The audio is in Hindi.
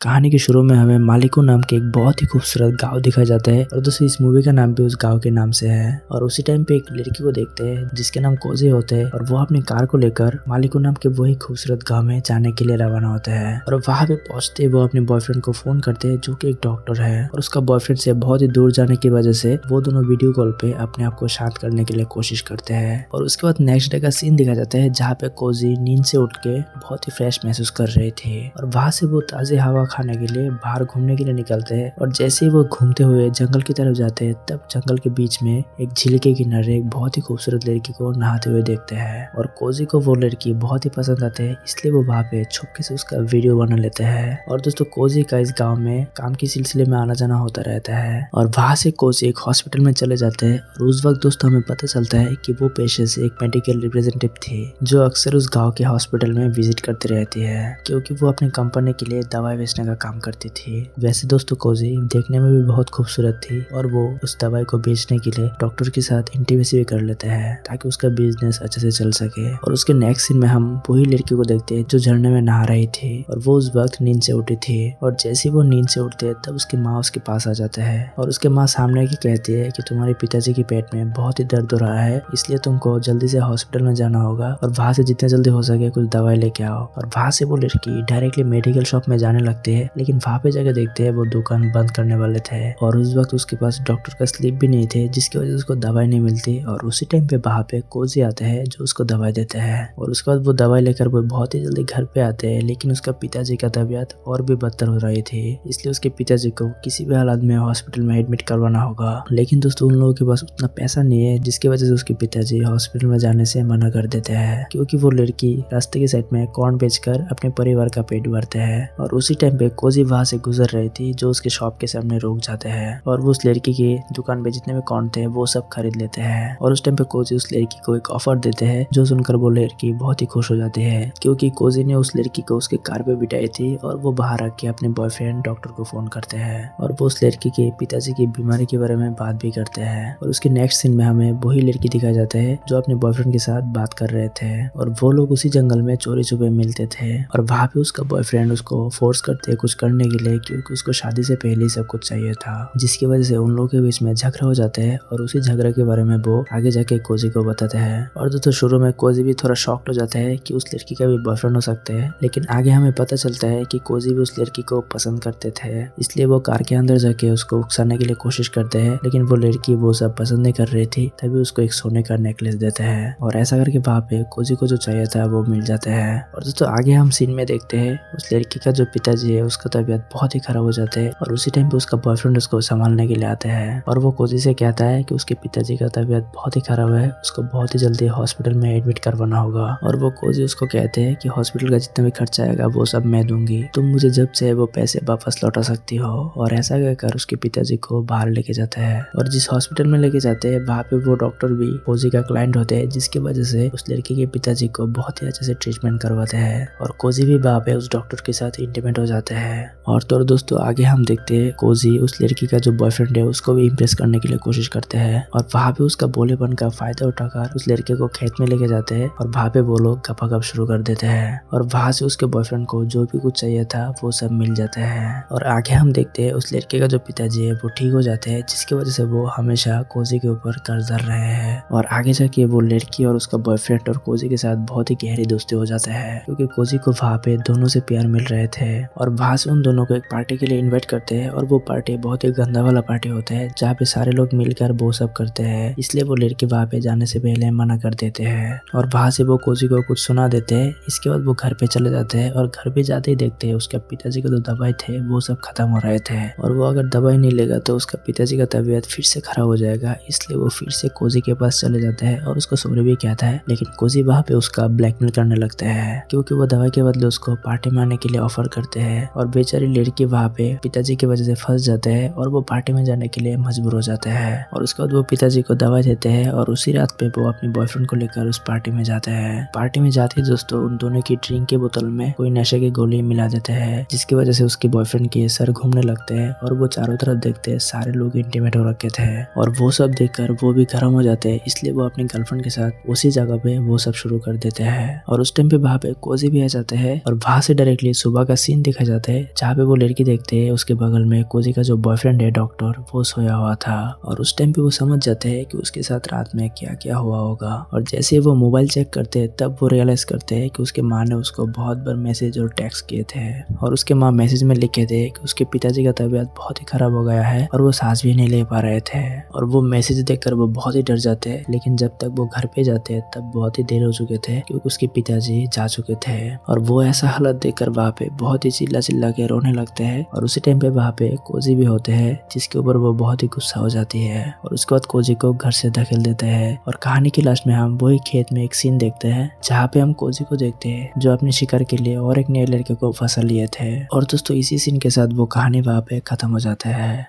कहानी के शुरू में हमें मालिको नाम के एक बहुत ही खूबसूरत गांव दिखाया जाता है और दोस्तों इस मूवी का नाम भी उस गांव के नाम से है। और उसी टाइम पे एक लड़की को देखते हैं जिसके नाम कोजी होते हैं और वो अपनी कार को लेकर मालिको नाम के वही खूबसूरत गांव में जाने के लिए रवाना होता है। और वहां पे पहुंचते वो अपने बॉयफ्रेंड को फोन करते हैं जो कि एक डॉक्टर है और उसका बॉयफ्रेंड से बहुत ही दूर जाने की वजह से वो दोनों वीडियो कॉल पे अपने आप को शांत करने के लिए कोशिश करते हैं। और उसके बाद नेक्स्ट डे का सीन दिखाया जाता है जहाँ पे कोजी नींद से उठ के बहुत ही फ्रेश महसूस कर रहे थे और वहां से वो ताज़ी हवा खाने के लिए बाहर घूमने के लिए निकलते हैं। और जैसे ही वो घूमते हुए जंगल की तरफ जाते हैं तब जंगल के बीच में एक झील के किनारे एक बहुत ही खूबसूरत लड़की को नहाते हुए देखते हैं और कोजी को वो लड़की बहुत ही पसंद आते हैं, इसलिए वो वहाँ पे छुपके से उसका वीडियो बना लेते हैं। और दोस्तों कोजी का इस गाँव में काम के सिलसिले में आना जाना होता रहता है और वहाँ से कोजी एक हॉस्पिटल में चले जाते हैं। और उस वक्त दोस्तों हमें पता चलता है कि वो पेशे से एक मेडिकल रिप्रेजेंटेटिव थी जो अक्सर उस गाँव के हॉस्पिटल में विजिट करती रहती है क्योंकि वो अपनी कंपनी के लिए दवाई बेचने का काम करती थी। वैसे दोस्तों कोजी देखने में भी बहुत खूबसूरत थी और वो उस दवाई को बेचने के लिए डॉक्टर के साथ इंटीमेसी भी कर लेते हैं ताकि उसका बिजनेस अच्छे से चल सके। और उसके नेक्स्ट सीन में हम वही लड़की को देखते हैं जो झरने में नहा रही थी और वो उस वक्त नींद से उठी थी और जैसे वो नींद से उठते तब उसकी माँ उसके पास आ जाता है और उसके माँ सामने की कहती है कि तुम्हारे पिताजी के पेट में बहुत ही दर्द हो रहा है, इसलिए तुमको जल्दी से हॉस्पिटल में जाना होगा और वहाँ से जितने जल्दी हो सके कुछ दवाई लेके आओ। और वहाँ से वो लड़की डायरेक्टली मेडिकल शॉप में जाने लगती है, लेकिन वहाँ पे जाकर देखते हैं वो दुकान बंद करने वाले थे और उस वक्त उसके पास डॉक्टर का स्लिप भी नहीं थे जिसकी वजह से उसको दवाई नहीं मिलती। और उसी टाइम पे वहाँ पे कोजी आते हैं जो उसको दवाई देते हैं और उसके बाद वो दवाई लेकर वो बहुत ही जल्दी घर पे आते हैं, लेकिन उसका पिताजी का तबीयत और भी बदतर हो रही थी, इसलिए उसके पिताजी को किसी भी हालत में हॉस्पिटल में एडमिट करवाना होगा। लेकिन दोस्तों उन लोगों के पास उतना पैसा नहीं है जिसकी वजह से उसके पिताजी हॉस्पिटल में जाने से मना कर देते हैं क्योंकि वो लड़की रास्ते की साइड में कॉर्न बेचकर अपने परिवार का पेट भरते हैं। और उसी टाइम पे कोजी वहां से गुजर रही थी जो उसके शॉप के सामने रुक जाते हैं और वो उस लड़की की दुकान पे जितने भी कॉर्न थे वो सब खरीद लेते हैं। और उस टाइम पे कोजी उस लड़की को एक ऑफर देते हैं जो सुनकर वो लड़की बहुत ही खुश हो जाती है क्योंकि कोजी ने उस लड़की को उसके कार पे बिठाई थी। और वो बाहर आके अपने बॉयफ्रेंड डॉक्टर को फोन करते हैं और वो उस लड़की के पिताजी की बीमारी के बारे में बात भी करते हैं। और उसके नेक्स्ट सीन में हमें वही लड़की दिखाया जाता है जो अपने बॉयफ्रेंड के साथ बात कर रहे थे और वो लोग उसी जंगल में चोरी छुपे मिलते थे और वहाँ पे उसका बॉयफ्रेंड उसको फोर्स करते कुछ करने के लिए क्योंकि उसको शादी से पहले ही सब कुछ चाहिए था, जिसकी वजह से उन लोगों के बीच में झगड़ा हो जाता है और उसी झगड़े के बारे में वो आगे जाके कोजी को बताते हैं। और दोस्तों शुरू में कोजी भी थोड़ा शॉक्ड हो जाता है कि उस लड़की का भी बॉयफ्रेंड हो सकते हैं, लेकिन आगे हमें पता चलता है कि कोजी भी उस लड़की को पसंद करते थे, इसलिए वो कार के अंदर जाके उसको उकसाने के लिए कोशिश करते हैं, लेकिन वो लड़की वो सब पसंद नहीं कर रही थी, तभी उसको एक सोने का नेकलेस देते हैं और ऐसा करके वहाँ पे कोजी को जो चाहिए था वो मिल जाता है। और दोस्तों आगे हम सीन में देखते हैं उस लड़की का जो पिताजी है उसका तबीयत बहुत ही खराब हो जाता है और उसी टाइम पे उसका बॉयफ्रेंड उसको संभालने के लिए आता है और वो कोजी से कहता है कि उसके पिताजी का तबीयत बहुत ही खराब है, उसको बहुत ही जल्दी हॉस्पिटल में एडमिट करवाना होगा। और वो कोजी उसको कहते हैं कि हॉस्पिटल का जितना भी खर्चा आएगा वो सब मैं दूंगी, तुम मुझे जब चाहे वो पैसे वापस लौटा सकती हो। और ऐसा कहकर उसके पिताजी को बाहर लेके जाता है और जिस हॉस्पिटल में लेके जाते हैं वहाँ पे वो डॉक्टर भी कोजी का क्लाइंट होते हैं, जिसकी वजह से उस लड़की के पिताजी को बहुत ही अच्छे से ट्रीटमेंट करवाते हैं और कोजी भी वहाँ पे उस डॉक्टर के साथ इंटीमेट हो जाते हैं। और तो दोस्तों आगे हम देखते हैं कोजी उस लड़की का जो बॉयफ्रेंड है उसको भी इम्प्रेस करने के लिए कोशिश करते हैं और वहाँ पे उसका भोलेपन का फायदा उठाकर उस लड़के को खेत में लेके जाते हैं और वहाँ पे वो लोग गपागप शुरू कर देते हैं और वहाँ से उसके बॉयफ्रेंड को जो भी कुछ चाहिए था वो सब मिल जाता है। और आगे हम देखते हैं उस लड़के का जो पिताजी है वो ठीक हो जाते हैं, जिसकी वजह से वो हमेशा कोजी के ऊपर कर्ज धर रहे हैं। और आगे जाके वो लड़की और उसका बॉयफ्रेंड और कोजी के साथ बहुत ही गहरी दोस्ती हो जाता है क्योंकि कोजी को वहाँ पे दोनों से प्यार मिल रहे थे। और वहाँ से उन दोनों को एक पार्टी के लिए इन्वाइट करते हैं और वो पार्टी बहुत ही गंदा वाला पार्टी होता है जहाँ पे सारे लोग मिलकर वो सब करते हैं, इसलिए वो लड़के वहाँ पे जाने से पहले मना कर देते हैं। और वहाँ से वो कोजी को कुछ सुना देते हैं। इसके बाद वो घर पे चले जाते हैं और घर पे जाते ही देखते हैं उसके पिताजी के जो दवाई थे वो सब खत्म हो रहे थे और वो अगर दवाई नहीं लेगा तो उसका पिताजी का तबीयत फिर से खराब हो जाएगा, इसलिए वो फिर से कोजी के पास चले जाते हैं और उसको सॉरी भी कहता है। लेकिन कोजी वहाँ पे उसका ब्लैकमेल करने लगता है क्योंकि वो दवाई के बदले उसको पार्टी में आने के लिए ऑफर करते हैं और बेचारी लड़की वहाँ पे पिताजी की वजह से फंस जाते हैं और वो पार्टी में जाने के लिए मजबूर हो जाते हैं। और उसके बाद वो पिताजी को दवाई देते हैं और उसी रात पे वो अपने बॉयफ्रेंड को लेकर उस पार्टी में जाते हैं। पार्टी में जाते ही दोस्तों उन दोनों की ड्रिंक के बोतल में कोई नशे की गोली मिला देते हैं, जिसकी वजह से उसके बॉयफ्रेंड के सर घूमने लगते हैं और वो चारों तरफ देखते हैं सारे लोग इंटीमेट हो रखे थे और वो सब देखकर वो भी गर्म हो जाते हैं, इसलिए वो अपनी गर्लफ्रेंड के साथ उसी जगह पे वो सब शुरू कर देते हैं। और उस टाइम पे वहाँ पे कोजी भी आ जाते हैं और वहाँ से डायरेक्टली सुबह का सीन दिखाया जाता है जहाँ पे वो लड़की देखते हैं उसके बगल में कोजी का जो बॉयफ्रेंड है डॉक्टर वो सोया हुआ था। और उस टाइम पे वो समझ जाते हैं कि उसके साथ रात में क्या क्या हुआ होगा। और जैसे ही वो मोबाइल चेक करते हैं तब वो रियलाइज करते हैं कि उसके माँ ने उसको बहुत बार मैसेज और टेक्स्ट किए थे और उसके माँ मैसेज में लिखे थे कि उसके पिताजी का तबीयत बहुत ही खराब हो गया है और वो सांस भी नहीं ले पा रहे थे। और वो मैसेज देखकर वो बहुत ही डर जाते हैं, लेकिन जब तक वो घर पे जाते हैं तब बहुत ही देर हो चुके थे क्योंकि उसके पिताजी जा चुके थे। और वो ऐसा हालत देखकर वहाँ पे बहुत ही चिल्ला चिल्ला के रोने लगते हैं। और उसी टाइम पे वहाँ पे कोजी भी होते हैं जिसके ऊपर वो बहुत ही गुस्सा हो जाती है और उसके बाद कोजी को घर से धकेल देते हैं। और कहानी की लास्ट में हम वही खेत में एक सीन देखते हैं जहाँ पे हम कोजी को देखते हैं जो अपने शिकार के लिए और एक नए लड़के को फंसा लिए थे। और दोस्तों इसी सीन के साथ वो कहानी वहाँ पे खत्म हो जाता है।